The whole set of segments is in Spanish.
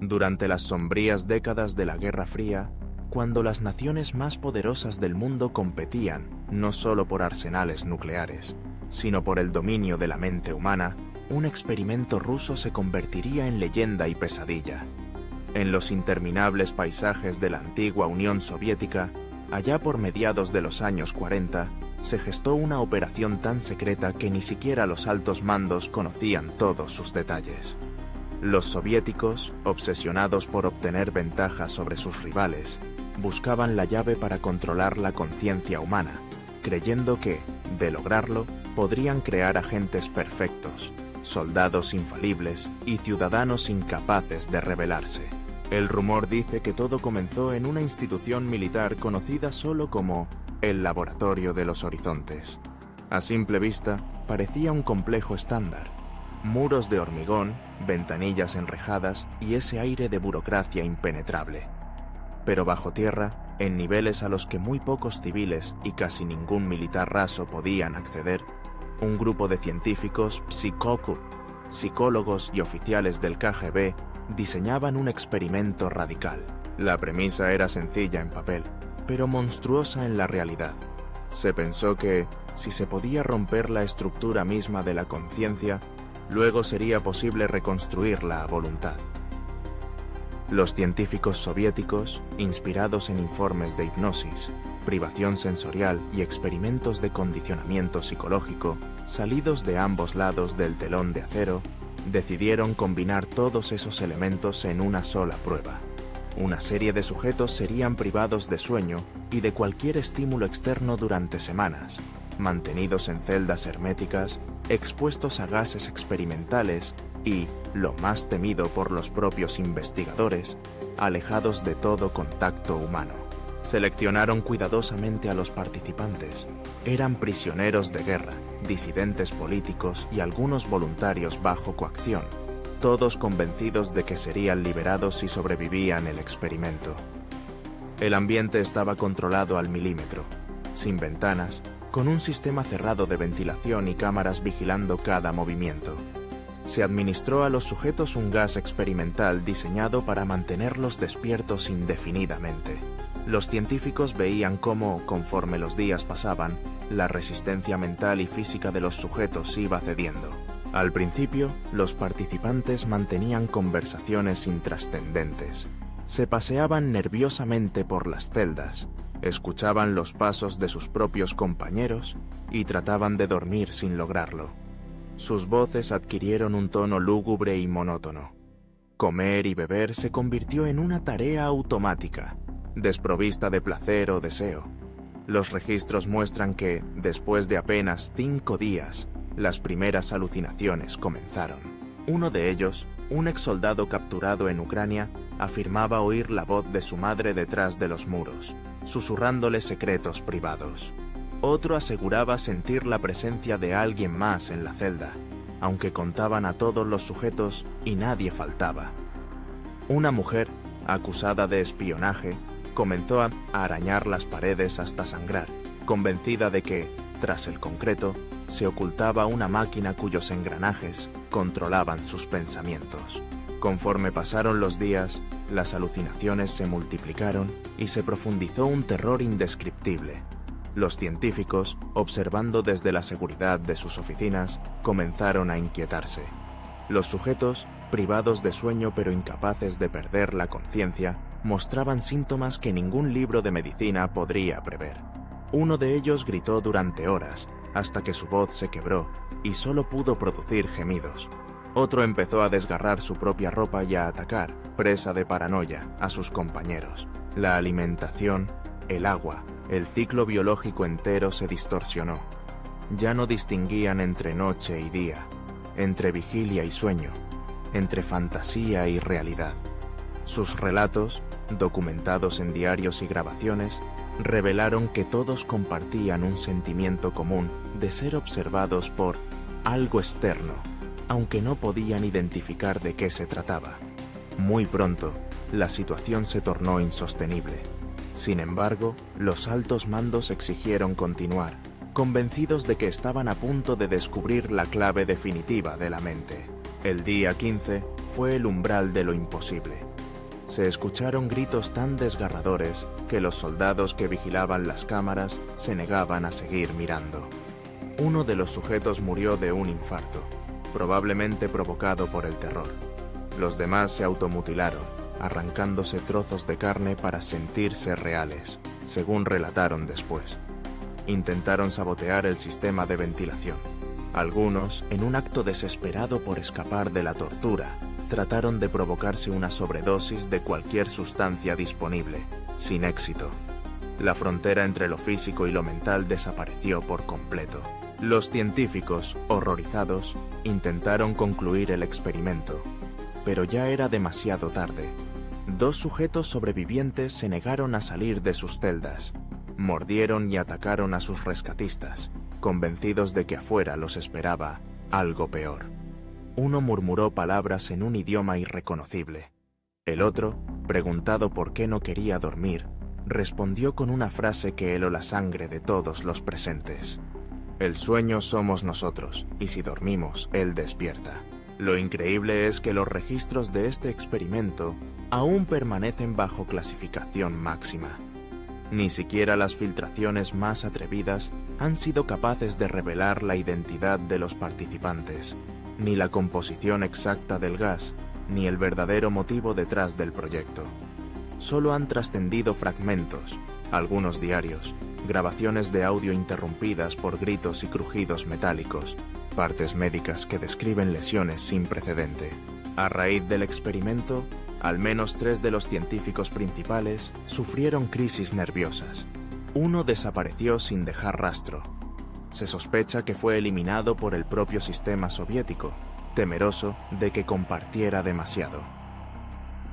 Durante las sombrías décadas de la Guerra Fría, cuando las naciones más poderosas del mundo competían no solo por arsenales nucleares, sino por el dominio de la mente humana, un experimento ruso se convertiría en leyenda y pesadilla. En los interminables paisajes de la antigua Unión Soviética, allá por mediados de los años 40, se gestó una operación tan secreta que ni siquiera los altos mandos conocían todos sus detalles. Los soviéticos, obsesionados por obtener ventaja sobre sus rivales, buscaban la llave para controlar la conciencia humana, creyendo que, de lograrlo, podrían crear agentes perfectos, soldados infalibles y ciudadanos incapaces de rebelarse. El rumor dice que todo comenzó en una institución militar conocida solo como el Laboratorio de los Horizontes. A simple vista, parecía un complejo estándar. Muros de hormigón, ventanillas enrejadas y ese aire de burocracia impenetrable. Pero bajo tierra, en niveles a los que muy pocos civiles y casi ningún militar raso podían acceder, un grupo de científicos, psicólogos y oficiales del KGB diseñaban un experimento radical. La premisa era sencilla en papel, pero monstruosa en la realidad. Se pensó que, si se podía romper la estructura misma de la conciencia, luego sería posible reconstruirla a voluntad. Los científicos soviéticos, inspirados en informes de hipnosis, privación sensorial y experimentos de condicionamiento psicológico, salidos de ambos lados del telón de acero, decidieron combinar todos esos elementos en una sola prueba. Una serie de sujetos serían privados de sueño y de cualquier estímulo externo durante semanas, mantenidos en celdas herméticas, expuestos a gases experimentales y, lo más temido por los propios investigadores, alejados de todo contacto humano. Seleccionaron cuidadosamente a los participantes. Eran prisioneros de guerra, disidentes políticos y algunos voluntarios bajo coacción, todos convencidos de que serían liberados si sobrevivían el experimento. El ambiente estaba controlado al milímetro, sin ventanas, con un sistema cerrado de ventilación y cámaras vigilando cada movimiento. Se administró a los sujetos un gas experimental diseñado para mantenerlos despiertos indefinidamente. Los científicos veían cómo, conforme los días pasaban, la resistencia mental y física de los sujetos iba cediendo. Al principio, los participantes mantenían conversaciones intrascendentes. Se paseaban nerviosamente por las celdas, escuchaban los pasos de sus propios compañeros y trataban de dormir sin lograrlo. Sus voces adquirieron un tono lúgubre y monótono. Comer y beber se convirtió en una tarea automática, desprovista de placer o deseo. Los registros muestran que, después de apenas 5 días, las primeras alucinaciones comenzaron. Uno de ellos, un exsoldado capturado en Ucrania, afirmaba oír la voz de su madre detrás de los muros, susurrándole secretos privados. Otro aseguraba sentir la presencia de alguien más en la celda, aunque contaban a todos los sujetos y nadie faltaba. Una mujer, acusada de espionaje, comenzó a arañar las paredes hasta sangrar, convencida de que, tras el concreto, se ocultaba una máquina cuyos engranajes controlaban sus pensamientos. Conforme pasaron los días, las alucinaciones se multiplicaron y se profundizó un terror indescriptible. Los científicos, observando desde la seguridad de sus oficinas, comenzaron a inquietarse. Los sujetos, privados de sueño pero incapaces de perder la conciencia, mostraban síntomas que ningún libro de medicina podría prever. Uno de ellos gritó durante horas, hasta que su voz se quebró y solo pudo producir gemidos. Otro empezó a desgarrar su propia ropa y a atacar, presa de paranoia, a sus compañeros. La alimentación, el agua, el ciclo biológico entero se distorsionó. Ya no distinguían entre noche y día, entre vigilia y sueño, entre fantasía y realidad. Sus relatos, documentados en diarios y grabaciones, revelaron que todos compartían un sentimiento común de ser observados por algo externo, aunque no podían identificar de qué se trataba. Muy pronto, la situación se tornó insostenible. Sin embargo, los altos mandos exigieron continuar, convencidos de que estaban a punto de descubrir la clave definitiva de la mente. El día 15 fue el umbral de lo imposible. se escucharon gritos tan desgarradores que los soldados que vigilaban las cámaras se negaban a seguir mirando. Uno de los sujetos murió de un infarto, probablemente provocado por el terror. Los demás se automutilaron, arrancándose trozos de carne para sentirse reales, según relataron después. Intentaron sabotear el sistema de ventilación. Algunos, en un acto desesperado por escapar de la tortura, trataron de provocarse una sobredosis de cualquier sustancia disponible, sin éxito. La frontera entre lo físico y lo mental desapareció por completo. Los científicos, horrorizados, intentaron concluir el experimento, pero ya era demasiado tarde. 2 sujetos sobrevivientes se negaron a salir de sus celdas, mordieron y atacaron a sus rescatistas, convencidos de que afuera los esperaba algo peor. Uno murmuró palabras en un idioma irreconocible. El otro, preguntado por qué no quería dormir, respondió con una frase que heló la sangre de todos los presentes. El sueño somos nosotros, y si dormimos, él despierta. Lo increíble es que los registros de este experimento aún permanecen bajo clasificación máxima. Ni siquiera las filtraciones más atrevidas han sido capaces de revelar la identidad de los participantes, ni la composición exacta del gas, ni el verdadero motivo detrás del proyecto. Solo han trascendido fragmentos, algunos diarios, grabaciones de audio interrumpidas por gritos y crujidos metálicos, partes médicas que describen lesiones sin precedente. A raíz del experimento, al menos 3 de los científicos principales sufrieron crisis nerviosas. Uno desapareció sin dejar rastro. Se sospecha que fue eliminado por el propio sistema soviético, temeroso de que compartiera demasiado.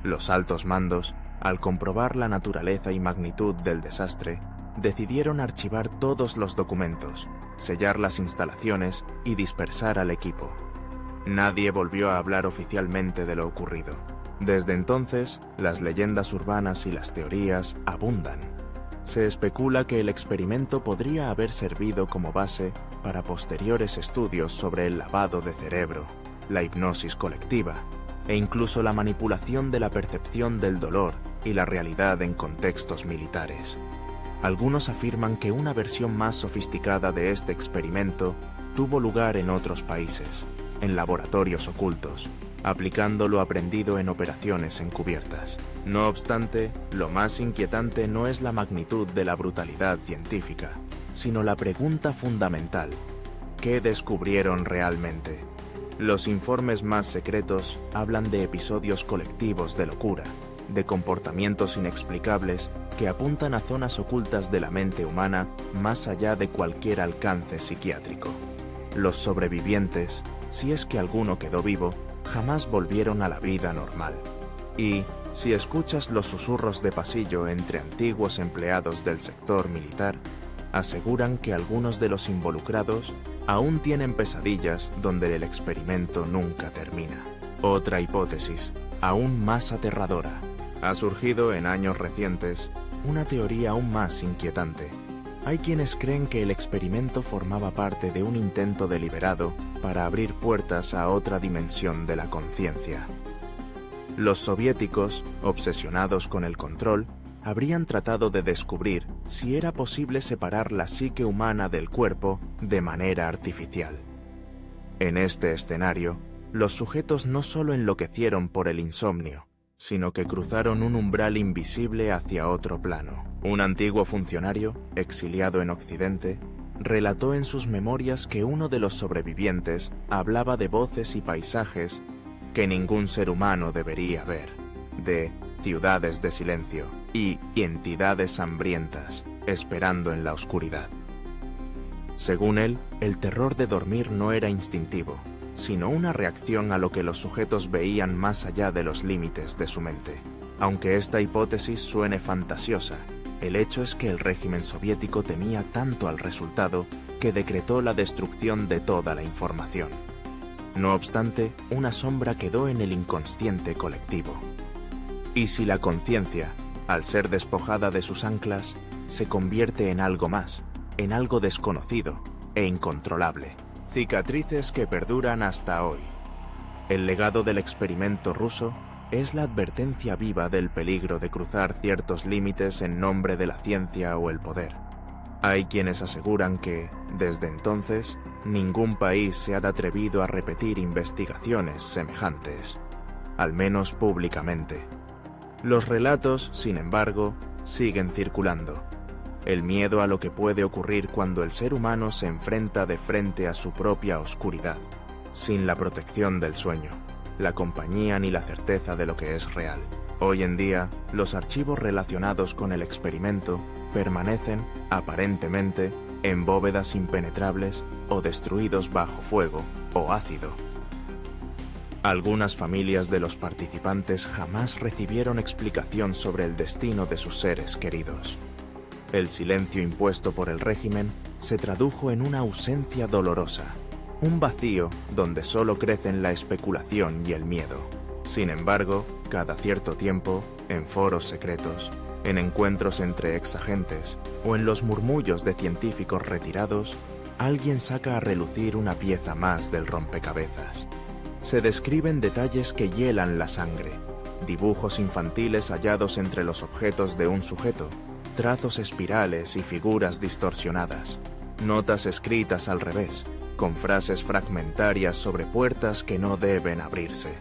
Los altos mandos, al comprobar la naturaleza y magnitud del desastre, decidieron archivar todos los documentos, sellar las instalaciones y dispersar al equipo. Nadie volvió a hablar oficialmente de lo ocurrido. Desde entonces, las leyendas urbanas y las teorías abundan. Se especula que el experimento podría haber servido como base para posteriores estudios sobre el lavado de cerebro, la hipnosis colectiva e incluso la manipulación de la percepción del dolor y la realidad en contextos militares. Algunos afirman que una versión más sofisticada de este experimento tuvo lugar en otros países, en laboratorios ocultos, aplicando lo aprendido en operaciones encubiertas. No obstante, lo más inquietante no es la magnitud de la brutalidad científica, sino la pregunta fundamental: ¿qué descubrieron realmente? Los informes más secretos hablan de episodios colectivos de locura, de comportamientos inexplicables que apuntan a zonas ocultas de la mente humana más allá de cualquier alcance psiquiátrico. Los sobrevivientes, si es que alguno quedó vivo, jamás volvieron a la vida normal. Y, si escuchas los susurros de pasillo entre antiguos empleados del sector militar, aseguran que algunos de los involucrados aún tienen pesadillas donde el experimento nunca termina. Otra hipótesis, aún más aterradora, ha surgido en años recientes, una teoría aún más inquietante. Hay quienes creen que el experimento formaba parte de un intento deliberado para abrir puertas a otra dimensión de la conciencia. Los soviéticos, obsesionados con el control, habrían tratado de descubrir si era posible separar la psique humana del cuerpo de manera artificial. En este escenario, los sujetos no solo enloquecieron por el insomnio, sino que cruzaron un umbral invisible hacia otro plano. Un antiguo funcionario, exiliado en Occidente, relató en sus memorias que uno de los sobrevivientes hablaba de voces y paisajes que ningún ser humano debería ver, de ciudades de silencio y entidades hambrientas esperando en la oscuridad. Según él, el terror de dormir no era instintivo, sino una reacción a lo que los sujetos veían más allá de los límites de su mente. Aunque esta hipótesis suene fantasiosa, el hecho es que el régimen soviético temía tanto al resultado que decretó la destrucción de toda la información. No obstante, una sombra quedó en el inconsciente colectivo. ¿Y si la conciencia, al ser despojada de sus anclas, se convierte en algo más, en algo desconocido e incontrolable? Cicatrices que perduran hasta hoy. El legado del experimento ruso es la advertencia viva del peligro de cruzar ciertos límites en nombre de la ciencia o el poder. Hay quienes aseguran que, desde entonces, ningún país se ha atrevido a repetir investigaciones semejantes, al menos públicamente. Los relatos, sin embargo, siguen circulando. El miedo a lo que puede ocurrir cuando el ser humano se enfrenta de frente a su propia oscuridad, sin la protección del sueño, la compañía ni la certeza de lo que es real. Hoy en día, los archivos relacionados con el experimento permanecen, aparentemente, en bóvedas impenetrables o destruidos bajo fuego o ácido. Algunas familias de los participantes jamás recibieron explicación sobre el destino de sus seres queridos. El silencio impuesto por el régimen se tradujo en una ausencia dolorosa, un vacío donde solo crecen la especulación y el miedo. Sin embargo, cada cierto tiempo, en foros secretos, en encuentros entre exagentes o en los murmullos de científicos retirados, alguien saca a relucir una pieza más del rompecabezas. Se describen detalles que hielan la sangre, dibujos infantiles hallados entre los objetos de un sujeto, trazos espirales y figuras distorsionadas, notas escritas al revés, con frases fragmentarias sobre puertas que no deben abrirse,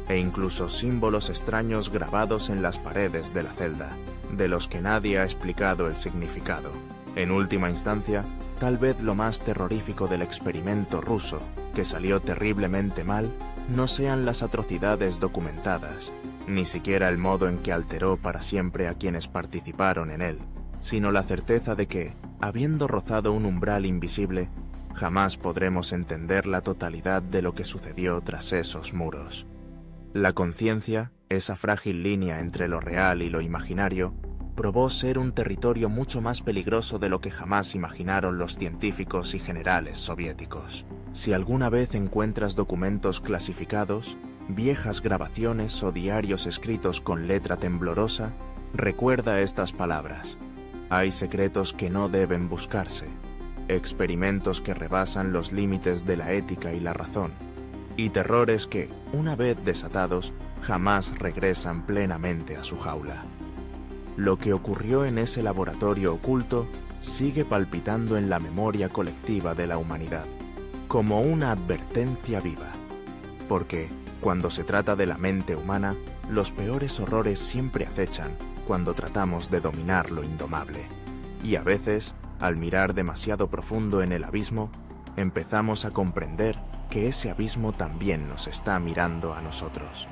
e incluso símbolos extraños grabados en las paredes de la celda, de los que nadie ha explicado el significado. En última instancia, tal vez lo más terrorífico del experimento ruso, que salió terriblemente mal, no sean las atrocidades documentadas, ni siquiera el modo en que alteró para siempre a quienes participaron en él, sino la certeza de que, habiendo rozado un umbral invisible, jamás podremos entender la totalidad de lo que sucedió tras esos muros. La conciencia, esa frágil línea entre lo real y lo imaginario, probó ser un territorio mucho más peligroso de lo que jamás imaginaron los científicos y generales soviéticos. Si alguna vez encuentras documentos clasificados, viejas grabaciones o diarios escritos con letra temblorosa, recuerda estas palabras. Hay secretos que no deben buscarse, experimentos que rebasan los límites de la ética y la razón, y terrores que, una vez desatados, jamás regresan plenamente a su jaula. Lo que ocurrió en ese laboratorio oculto sigue palpitando en la memoria colectiva de la humanidad, como una advertencia viva. Porque, cuando se trata de la mente humana, los peores horrores siempre acechan cuando tratamos de dominar lo indomable. Y a veces, al mirar demasiado profundo en el abismo, empezamos a comprender que ese abismo también nos está mirando a nosotros.